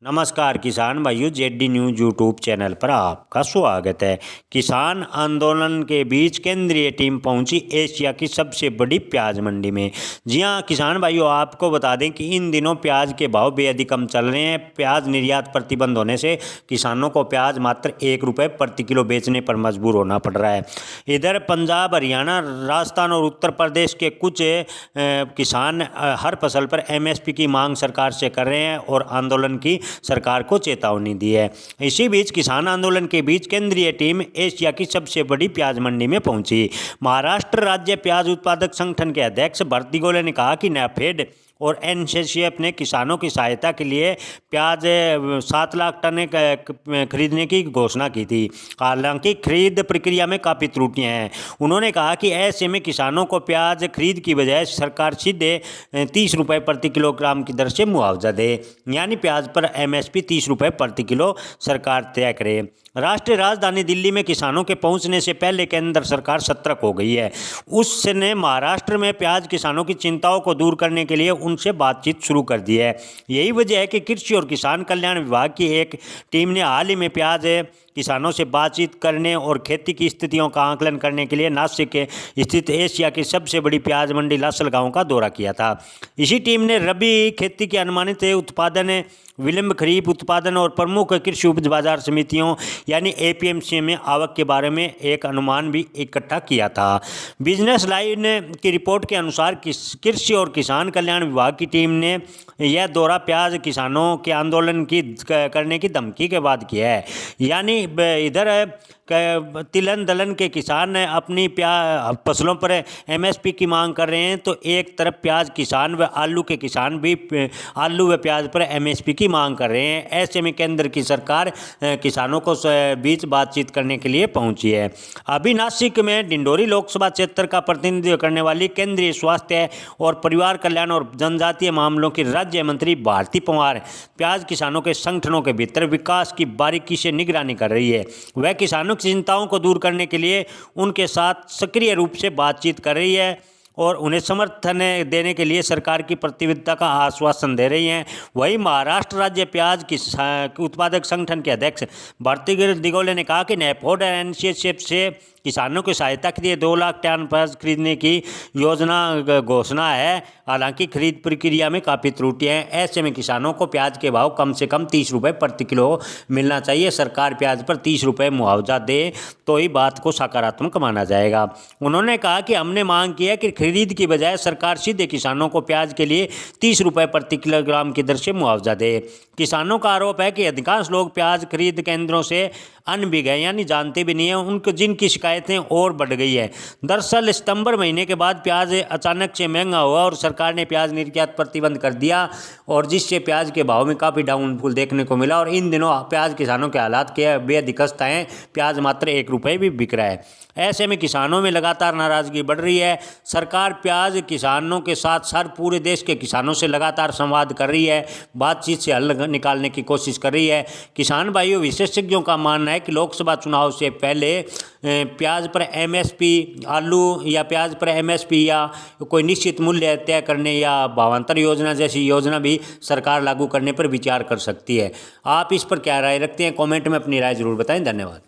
नमस्कार किसान भाइयों, जेडी न्यूज यूट्यूब चैनल पर आपका स्वागत है। किसान आंदोलन के बीच केंद्रीय टीम पहुंची एशिया की सबसे बड़ी प्याज मंडी में। जी हां किसान भाइयों, आपको बता दें कि इन दिनों प्याज के भाव बेहद ही कम चल रहे हैं। प्याज निर्यात प्रतिबंध होने से किसानों को प्याज मात्र ₹1 प्रति किलो बेचने पर मजबूर होना पड़ रहा है। इधर पंजाब, हरियाणा, राजस्थान और उत्तर प्रदेश के कुछ किसान हर फसल पर MSP की मांग सरकार से कर रहे हैं और आंदोलन की सरकार को चेतावनी दी है। इसी बीच किसान आंदोलन के बीच केंद्रीय टीम एशिया की सबसे बड़ी प्याज मंडी में पहुंची। महाराष्ट्र राज्य प्याज उत्पादक संगठन के अध्यक्ष भरत दिगोले ने कहा कि नाफेड और NCCF ने किसानों की सहायता के लिए प्याज 7 लाख टन खरीदने की घोषणा की थी। हालांकि खरीद प्रक्रिया में काफ़ी त्रुटियां हैं। उन्होंने कहा कि ऐसे में किसानों को प्याज खरीद की बजाय सरकार सीधे ₹30 प्रति किलोग्राम की दर से मुआवजा दे, यानी प्याज पर MSP ₹30 प्रति किलो सरकार तय करे। राष्ट्रीय राजधानी दिल्ली में किसानों के पहुंचने से पहले केंद्र सरकार सतर्क हो गई है। उसने महाराष्ट्र में प्याज किसानों की चिंताओं को दूर करने के लिए उनसे बातचीत शुरू कर दी है। यही वजह है कि कृषि और किसान कल्याण विभाग की एक टीम ने हाल ही में प्याज किसानों से बातचीत करने और खेती की स्थितियों का आकलन करने के लिए नासिक स्थित एशिया की सबसे बड़ी प्याज मंडी लासलगांव का दौरा किया था। इसी टीम ने रबी खेती के अनुमानित उत्पादन, विलंब खरीफ उत्पादन और प्रमुख कृषि उपज बाजार समितियों यानी APMC में आवक के बारे में एक अनुमान भी इकट्ठा किया था। बिजनेस लाइन की रिपोर्ट के अनुसार कृषि और किसान कल्याण विभाग की टीम ने यह दौरा प्याज किसानों के आंदोलन की करने की धमकी के बाद किया है। यानी इधर तिलन दलन के किसान अपनी फसलों पर MSP की मांग कर रहे हैं, तो एक तरफ प्याज किसान व आलू के किसान भी आलू व प्याज पर MSP की मांग कर रहे हैं। ऐसे में केंद्र की सरकार किसानों को बीच बातचीत करने के लिए पहुंची है। अभी नासिक में डिंडोरी लोकसभा क्षेत्र का प्रतिनिधित्व करने वाली केंद्रीय स्वास्थ्य और परिवार कल्याण और जनजातीय मामलों की राज्य मंत्री भारती पवार प्याज किसानों के संगठनों के भीतर विकास की बारीकी से निगरानी कर रही है। वह किसानों चिंताओं को दूर करने के लिए उनके साथ सक्रिय रूप से बातचीत कर रही है और उन्हें समर्थन देने के लिए सरकार की प्रतिबद्धता का आश्वासन दे रही हैं। वहीं महाराष्ट्र राज्य प्याज उत्पादक संगठन के अध्यक्ष भरत दिगोले ने कहा कि नाफेड और NCCF से किसानों की सहायता के लिए 2 लाख टन प्याज खरीदने की घोषणा है। हालांकि खरीद प्रक्रिया में काफ़ी त्रुटियां हैं। ऐसे में किसानों को प्याज के भाव कम से कम ₹30 प्रति किलो मिलना चाहिए। सरकार प्याज पर ₹30 मुआवजा दे तो ही बात को सकारात्मक माना जाएगा। उन्होंने कहा कि हमने मांग की है कि खरीद की बजाय सरकार सीधे किसानों को प्याज के लिए ₹30 प्रति किलोग्राम की दर से मुआवजा दे। किसानों का आरोप है कि अधिकांश लोग प्याज खरीद केंद्रों से अनभिज्ञ हैं, यानी जानते भी नहीं हैं, उनको जिनकी शिकायतें और बढ़ गई है। दरअसल सितंबर महीने के बाद प्याज अचानक से महंगा हुआ और सरकार ने प्याज निर्यात प्रतिबंध कर दिया और जिससे प्याज के भाव में काफ़ी डाउनफॉल देखने को मिला और इन दिनों प्याज किसानों के हालात के बेहद खस्ता हैं। प्याज मात्र ₹1 भी बिक रहा है। ऐसे में किसानों में लगातार नाराजगी बढ़ रही है। सरकार प्याज किसानों के साथ साथ पूरे देश के किसानों से लगातार संवाद कर रही है, बातचीत से हल निकालने की कोशिश कर रही है। किसान भाइयों, विशेषज्ञों का मानना है कि लोकसभा चुनाव से पहले प्याज पर MSP, आलू या प्याज पर MSP या कोई निश्चित मूल्य तय करने या भावांतर योजना जैसी योजना भी सरकार लागू करने पर विचार कर सकती है। आप इस पर क्या राय रखते हैं? कमेंट में अपनी राय जरूर बताएं। धन्यवाद।